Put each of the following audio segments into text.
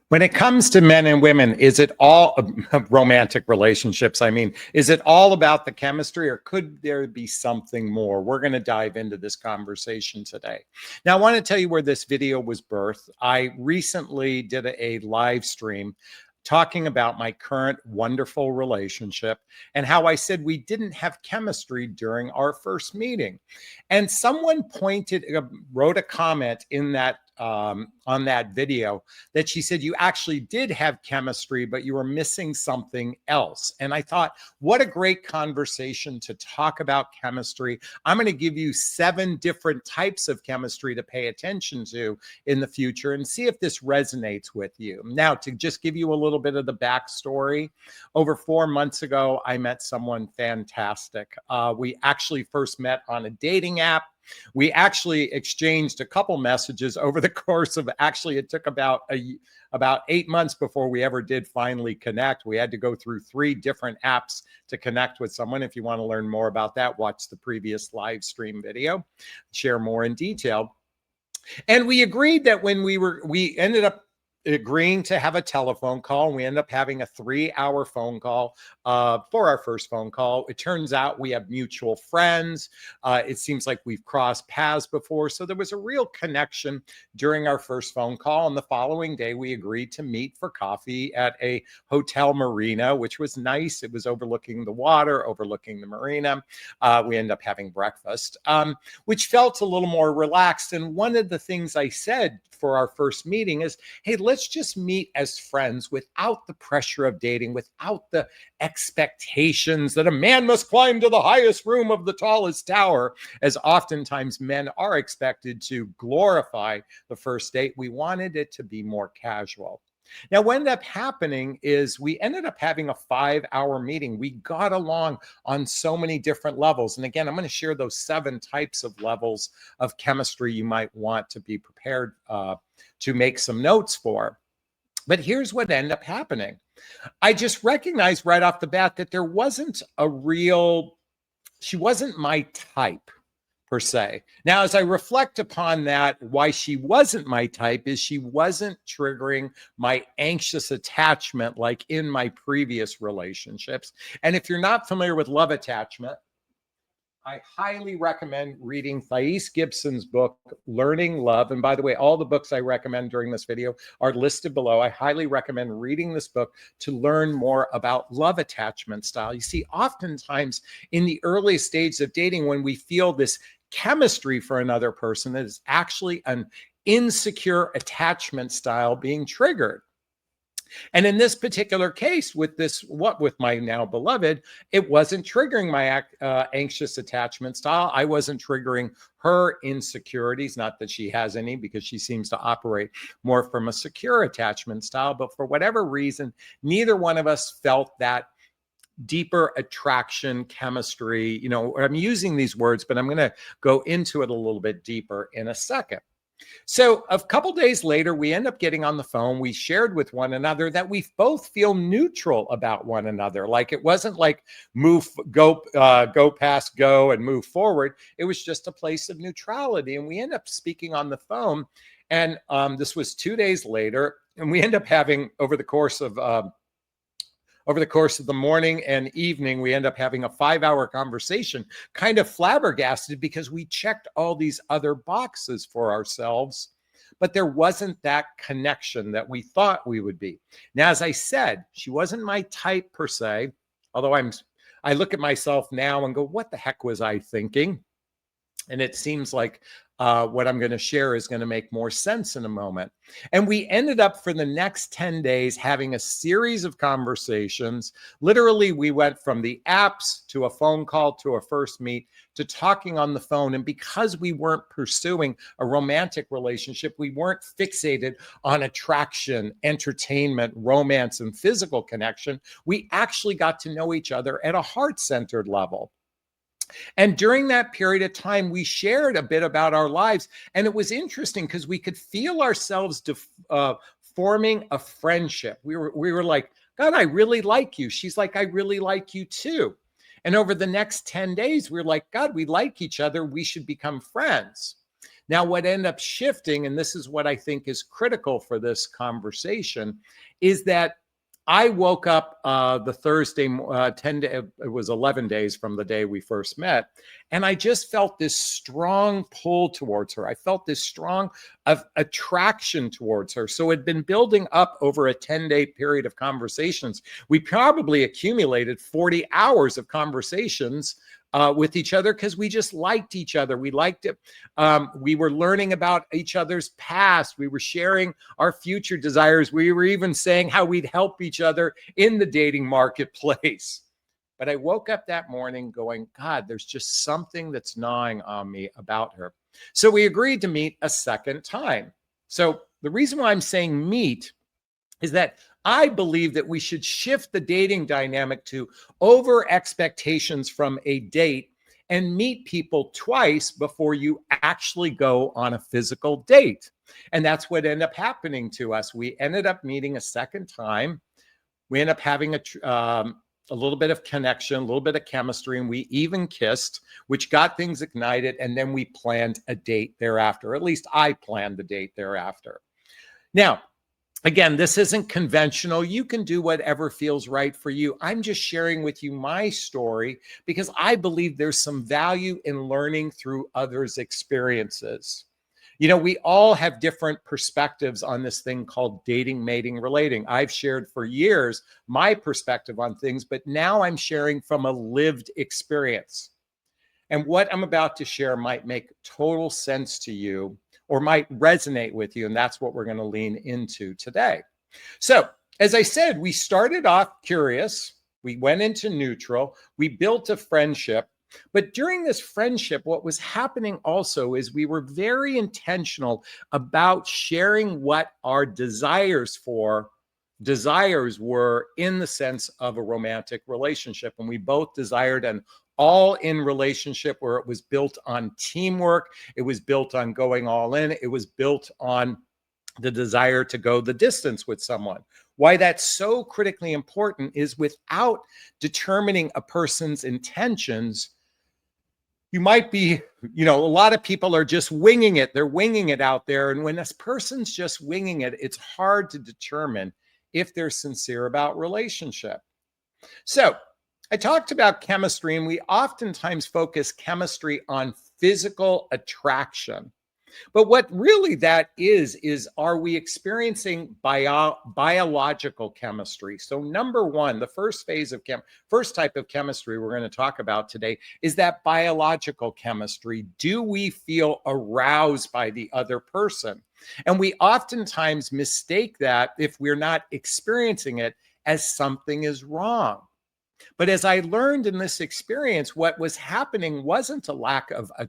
When it comes to men and women, is it all romantic relationships? I mean, is it all about the chemistry or could there be something more? We're going to dive into this conversation today. Now, I want to tell you where this video was birthed. I recently did a live stream talking about my current wonderful relationship and how I said we didn't have chemistry during our first meeting. And someone wrote a comment in that on that video that she said you actually did have chemistry, but you were missing something else. And I thought, what a great conversation to talk about chemistry. I'm going to give you 7 different types of chemistry to pay attention to in the future and see if this resonates with you. Now, to just give you a little bit of the backstory, over 4 months ago, I met someone fantastic. We actually first met on a dating app. We actually exchanged a couple messages over the course of, actually, it took about 8 months before we ever did finally connect. We had to go through 3 different apps to connect with someone. If you want to learn more about that, watch the previous live stream video, share more in detail. And we agreed that when we ended up agreeing to have a telephone call. We ended up having a 3-hour phone call for our first phone call. It turns out we have mutual friends. It seems like we've crossed paths before. So there was a real connection during our first phone call. And the following day, we agreed to meet for coffee at a hotel marina, which was nice. It was overlooking the water, overlooking the marina. We ended up having breakfast, which felt a little more relaxed. And one of the things I said for our first meeting is, hey, let's just meet as friends without the pressure of dating, without the expectations that a man must climb to the highest room of the tallest tower, as oftentimes men are expected to glorify the first date. We wanted it to be more casual. Now, what ended up happening is we ended up having a 5-hour meeting. We got along on so many different levels. And again, I'm going to share those 7 types of levels of chemistry you might want to be prepared to make some notes for. But here's what ended up happening. I just recognized right off the bat that there wasn't she wasn't my type, per se. Now, as I reflect upon that, why she wasn't my type is she wasn't triggering my anxious attachment like in my previous relationships. And if you're not familiar with love attachment, I highly recommend reading Thais Gibson's book, Learning Love. And by the way, all the books I recommend during this video are listed below. I highly recommend reading this book to learn more about love attachment style. You see, oftentimes in the earliest stages of dating, when we feel this chemistry for another person, that is actually an insecure attachment style being triggered. And in this particular case, with my now beloved, it wasn't triggering my anxious attachment style. I wasn't triggering her insecurities, not that she has any, because she seems to operate more from a secure attachment style. But for whatever reason, neither one of us felt that deeper attraction, chemistry. You know, I'm using these words, but I'm going to go into it a little bit deeper in a second. So a couple days later, we end up getting on the phone. We shared with one another that we both feel neutral about one another. Like it wasn't like go past go and move forward. It was just a place of neutrality. And we end up speaking on the phone. And this was 2 days later. And we end up having over the course of the morning and evening, we end up having a 5-hour conversation, kind of flabbergasted because we checked all these other boxes for ourselves, but there wasn't that connection that we thought we would be. Now, as I said, she wasn't my type per se, although I look at myself now and go, what the heck was I thinking? And it seems like what I'm going to share is going to make more sense in a moment. And we ended up for the next 10 days having a series of conversations. Literally, we went from the apps to a phone call to a first meet to talking on the phone. And because we weren't pursuing a romantic relationship, we weren't fixated on attraction, entertainment, romance, and physical connection. We actually got to know each other at a heart-centered level. And during that period of time, we shared a bit about our lives. And it was interesting because we could feel ourselves forming a friendship. We were like, God, I really like you. She's like, I really like you too. And over the next 10 days, we were like, God, we like each other. We should become friends. Now, what ended up shifting, and this is what I think is critical for this conversation, is that I woke up the Thursday, 10 day, it was 11 days from the day we first met. And I just felt this strong pull towards her. I felt this strong attraction towards her. So it had been building up over a 10-day period of conversations. We probably accumulated 40 hours of conversations with each other because we just liked each other. We liked it. We were learning about each other's past. We were sharing our future desires. We were even saying how we'd help each other in the dating marketplace. But I woke up that morning going, God, there's just something that's gnawing on me about her. So we agreed to meet a second time. So the reason why I'm saying meet is that I believe that we should shift the dating dynamic to over expectations from a date and meet people twice before you actually go on a physical date. And that's what ended up happening to us. We ended up meeting a second time. We ended up having a little bit of connection, a little bit of chemistry, and we even kissed, which got things ignited. And then we planned a date thereafter. At least I planned the date thereafter. Now, again, this isn't conventional. You can do whatever feels right for you. I'm just sharing with you my story because I believe there's some value in learning through others' experiences. You know, we all have different perspectives on this thing called dating, mating, relating. I've shared for years my perspective on things, but now I'm sharing from a lived experience. And what I'm about to share might make total sense to you or might resonate with you. And that's what we're going to lean into today. So, as I said, we started off curious. We went into neutral. We built a friendship. But during this friendship, what was happening also is we were very intentional about sharing what our desires were in the sense of a romantic relationship. And we both desired an all-in relationship where it was built on teamwork. It was built on going all in. It was built on the desire to go the distance with someone. Why that's so critically important is without determining a person's intentions, you might be, a lot of people are just winging it. They're winging it out there. And when this person's just winging it, it's hard to determine if they're sincere about relationship. So I talked about chemistry, and we oftentimes focus chemistry on physical attraction. But what really that is are we experiencing biological chemistry? So number one, the first type of chemistry we're going to talk about today is that biological chemistry. Do we feel aroused by the other person? And we oftentimes mistake that, if we're not experiencing it, as something is wrong. But as I learned in this experience, what was happening wasn't a lack of a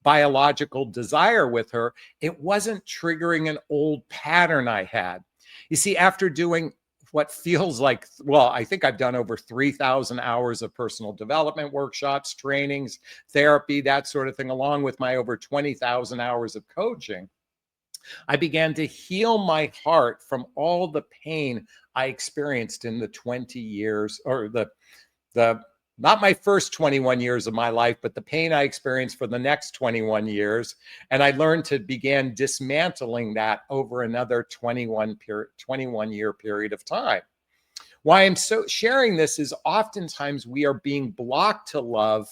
biological desire with her. It wasn't triggering an old pattern I had. You see, after doing what feels like, I think I've done over 3,000 hours of personal development workshops, trainings, therapy, that sort of thing, along with my over 20,000 hours of coaching, I began to heal my heart from all the pain I experienced in the 20 years, or the not my first 21 years of my life, but the pain I experienced for the next 21 years. And I learned to begin dismantling that over another 21-year period of time. Why I'm so sharing this is oftentimes we are being blocked to love,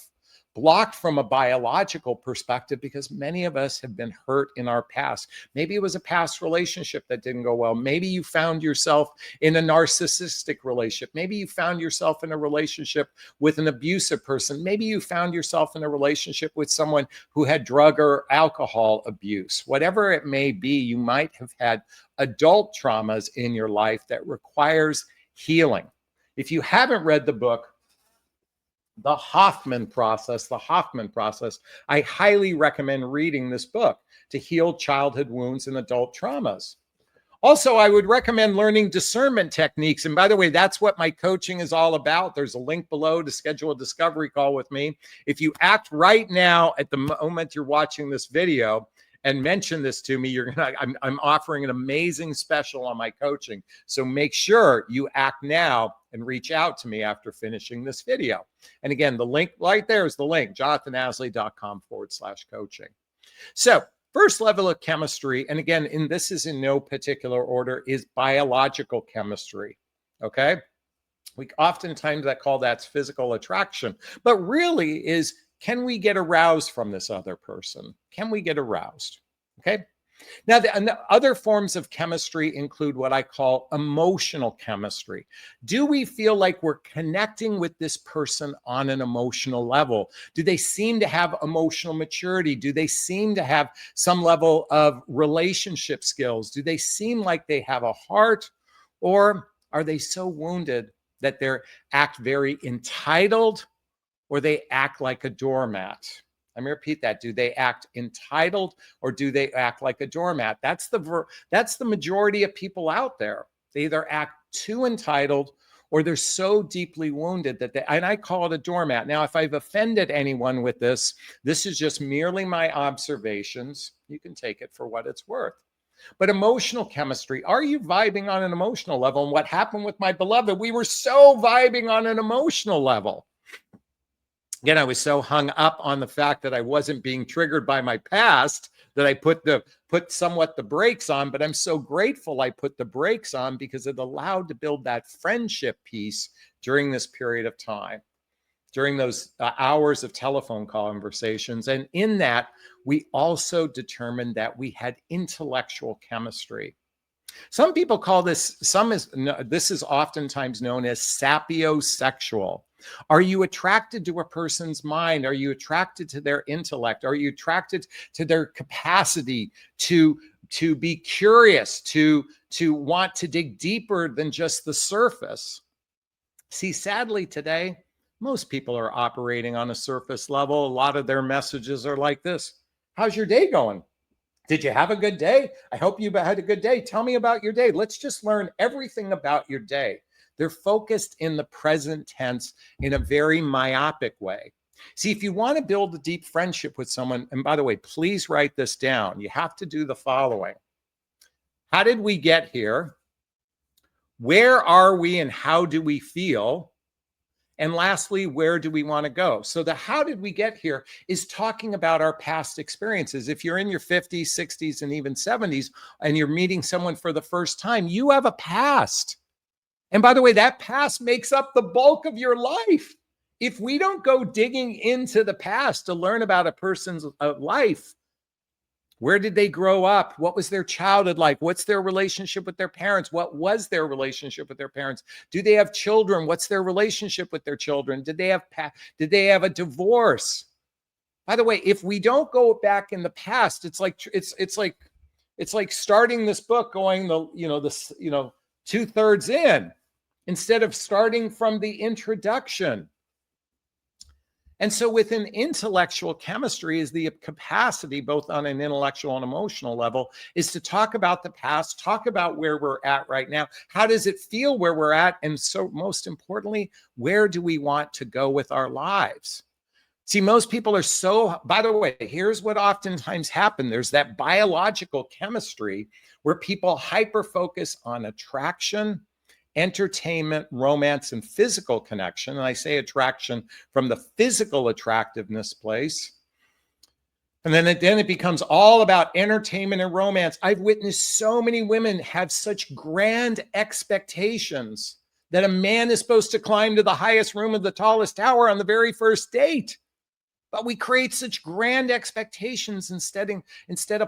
blocked from a biological perspective, because many of us have been hurt in our past. Maybe it was a past relationship that didn't go well. Maybe you found yourself in a narcissistic relationship. Maybe you found yourself in a relationship with an abusive person. Maybe you found yourself in a relationship with someone who had drug or alcohol abuse. Whatever it may be, you might have had adult traumas in your life that requires healing. If you haven't read the book, The Hoffman Process, I highly recommend reading this book to heal childhood wounds and adult traumas. Also, I would recommend learning discernment techniques. And by the way, that's what my coaching is all about. There's a link below to schedule a discovery call with me. If you act right now at the moment you're watching this video and mention this to me, I'm offering an amazing special on my coaching. So make sure you act now and reach out to me after finishing this video. And again, the link right there is the link, jonathanhasley.com/coaching. So First level of chemistry, and again, this is in no particular order, is biological chemistry. Okay. We oftentimes call that physical attraction, but really is, can we get aroused from this other person? Can we get aroused? Okay. Now, the other forms of chemistry include what I call emotional chemistry. Do we feel like we're connecting with this person on an emotional level? Do they seem to have emotional maturity? Do they seem to have some level of relationship skills? Do they seem like they have a heart? Or are they so wounded that they act very entitled, or they act like a doormat? Let me repeat that. Do they act entitled, or do they act like a doormat? That's the majority of people out there. They either act too entitled, or they're so deeply wounded that and I call it a doormat. Now, if I've offended anyone with this is just merely my observations. You can take it for what it's worth. But emotional chemistry, are you vibing on an emotional level? And what happened with my beloved, we were so vibing on an emotional level. Again, I was so hung up on the fact that I wasn't being triggered by my past that I put somewhat the brakes on, but I'm so grateful I put the brakes on, because it allowed to build that friendship piece during this period of time, during those hours of telephone conversations. And in that, we also determined that we had intellectual chemistry. Some people call this, this is oftentimes known as sapiosexual. Are you attracted to a person's mind? Are you attracted to their intellect? Are you attracted to their capacity to be curious, to want to dig deeper than just the surface? See, sadly today, most people are operating on a surface level. A lot of their messages are like this: how's your day going? Did you have a good day? I hope you had a good day. Tell me about your day. Let's just learn everything about your day. They're focused in the present tense in a very myopic way. See, if you want to build a deep friendship with someone, and by the way, please write this down, you have to do the following. How did we get here? Where are we and how do we feel? And lastly, where do we want to go? So the how did we get here is talking about our past experiences. If you're in your 50s, 60s, and even 70s, and you're meeting someone for the first time, you have a past. And by the way, that past makes up the bulk of your life. If we don't go digging into the past to learn about a person's life, where did they grow up? What was their childhood like? What's their relationship with their parents? What was their relationship with their parents? Do they have children? What's their relationship with their children? Did they have a divorce? By the way, if we don't go back in the past, it's like starting this book going 2/3 in, instead of starting from the introduction. And so within intellectual chemistry is the capacity, both on an intellectual and emotional level, is to talk about the past, talk about where we're at right now. How does it feel where we're at? And so most importantly, where do we want to go with our lives? See, most people are by the way, here's what oftentimes happens. There's that biological chemistry where people hyper-focus on attraction, entertainment, romance, and physical connection. And I say attraction from the physical attractiveness place. And then it becomes all about entertainment and romance. I've witnessed so many women have such grand expectations that a man is supposed to climb to the highest room of the tallest tower on the very first date. But we create such grand expectations instead of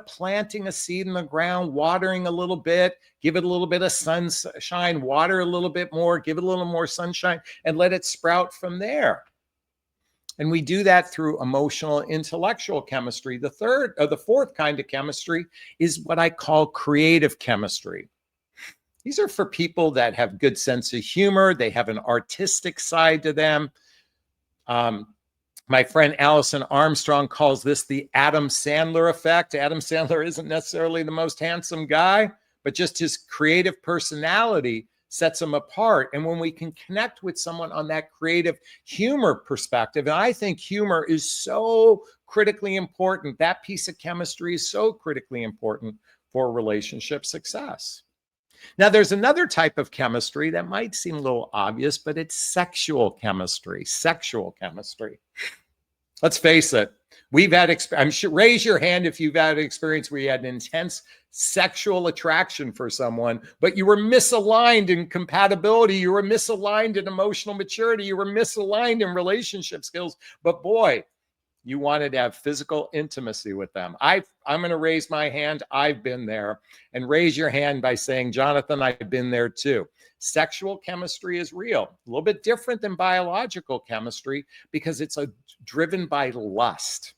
planting a seed in the ground, watering a little bit, give it a little bit of sunshine, water a little bit more, give it a little more sunshine, and let it sprout from there. And we do that through emotional, intellectual chemistry. The fourth kind of chemistry is what I call creative chemistry. These are for people that have good sense of humor. They have an artistic side to them. My friend Allison Armstrong calls this the Adam Sandler effect. Adam Sandler isn't necessarily the most handsome guy, but just his creative personality sets him apart. And when we can connect with someone on that creative humor perspective, and I think humor is so critically important, that piece of chemistry is so critically important for relationship success. Now, there's another type of chemistry that might seem a little obvious, but it's sexual chemistry. Let's face it, We've had, I'm sure, raise your hand if you've had an experience where you had an intense sexual attraction for someone, but you were misaligned in compatibility. You were misaligned in emotional maturity. You were misaligned in relationship skills. But boy, you wanted to have physical intimacy with them. I'm going to raise my hand. I've been there. And raise your hand by saying, Jonathan, I've been there too. Sexual chemistry is real. A little bit different than biological chemistry because it's driven by lust.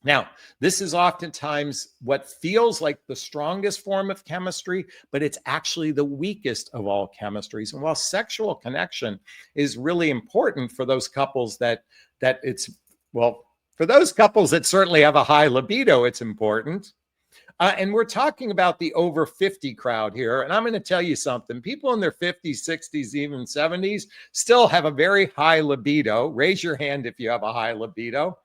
Now, this is oftentimes what feels like the strongest form of chemistry, but it's actually the weakest of all chemistries. And while sexual connection is really important for those couples that it's, well, for those couples that certainly have a high libido, it's important. And we're talking about the over 50 crowd here. And I'm going to tell you something. People in their 50s, 60s, even 70s still have a very high libido. Raise your hand if you have a high libido.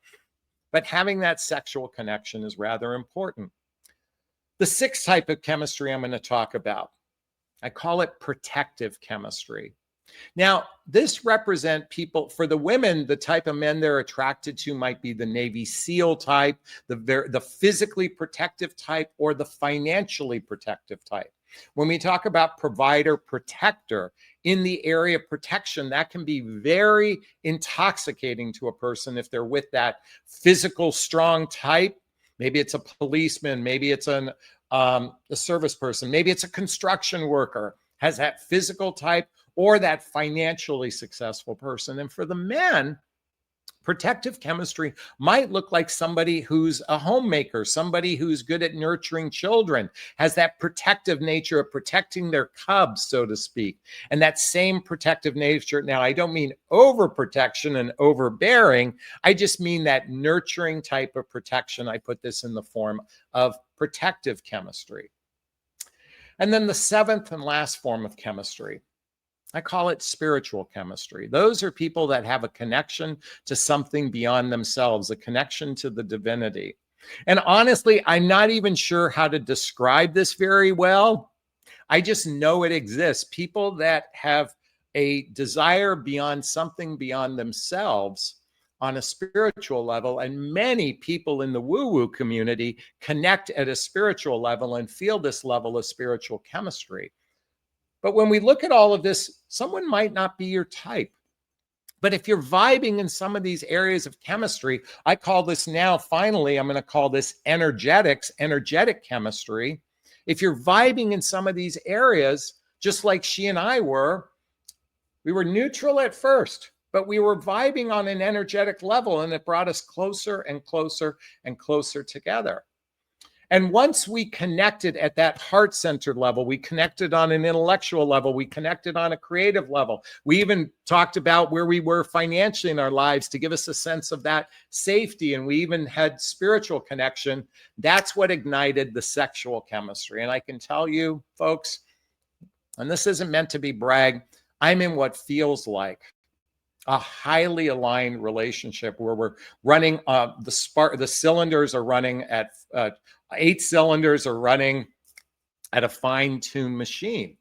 But having that sexual connection is rather important. The sixth type of chemistry I'm going to talk about, I call it protective chemistry. Now, this represents people, for the women, the type of men they're attracted to might be the Navy SEAL type, the physically protective type, or the financially protective type. When we talk about provider, protector, in the area of protection, that can be very intoxicating to a person if they're with that physical, strong type. Maybe it's a policeman, maybe it's a service person, maybe it's a construction worker, has that physical type, or that financially successful person. And for the men, protective chemistry might look like somebody who's a homemaker, somebody who's good at nurturing children, has that protective nature of protecting their cubs, so to speak. And that same protective nature, now I don't mean overprotection and overbearing, I just mean that nurturing type of protection. I put this in the form of protective chemistry. And then the seventh and last form of chemistry, I call it spiritual chemistry. Those are people that have a connection to something beyond themselves, a connection to the divinity. And honestly, I'm not even sure how to describe this very well. I just know it exists. People that have a desire beyond something beyond themselves on a spiritual level, and many people in the woo-woo community connect at a spiritual level and feel this level of spiritual chemistry. But when we look at all of this, someone might not be your type. But if you're vibing in some of these areas of chemistry, I call this now, finally, I'm going to call this energetic chemistry. If you're vibing in some of these areas, just like she and I were, we were neutral at first, but we were vibing on an energetic level, and it brought us closer and closer and closer together. And once we connected at that heart-centered level, we connected on an intellectual level, we connected on a creative level. We even talked about where we were financially in our lives to give us a sense of that safety. And we even had spiritual connection. That's what ignited the sexual chemistry. And I can tell you, folks, and this isn't meant to be brag, I'm in what feels like a highly aligned relationship where we're running the cylinders are running at 8 cylinders are running at a fine-tuned machine.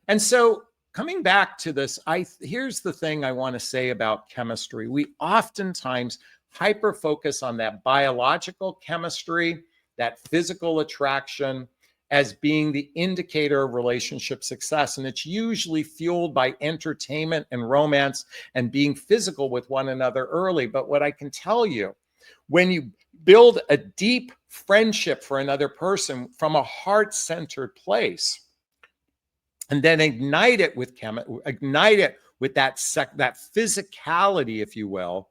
And so coming back to this, here's the thing I want to say about chemistry. We oftentimes hyper focus on that biological chemistry, that physical attraction, as being the indicator of relationship success. And it's usually fueled by entertainment and romance and being physical with one another early. But what I can tell you, when you build a deep friendship for another person from a heart-centered place, and then ignite it with that physicality, if you will.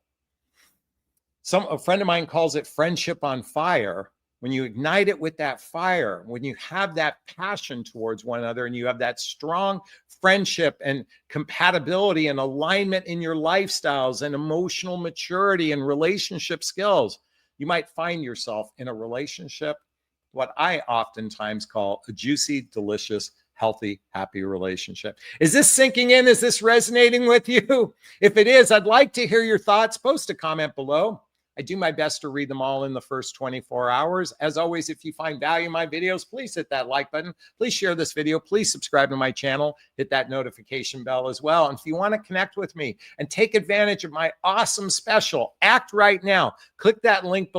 A friend of mine calls it friendship on fire. When you ignite it with that fire, when you have that passion towards one another and you have that strong friendship and compatibility and alignment in your lifestyles and emotional maturity and relationship skills, you might find yourself in a relationship, what I oftentimes call a juicy, delicious, healthy, happy relationship. Is this sinking in? Is this resonating with you? If it is, I'd like to hear your thoughts. Post a comment below. I do my best to read them all in the first 24 hours. As always, if you find value in my videos, please hit that like button. Please share this video. Please subscribe to my channel. Hit that notification bell as well. And if you want to connect with me and take advantage of my awesome special, Act Right Now, click that link below.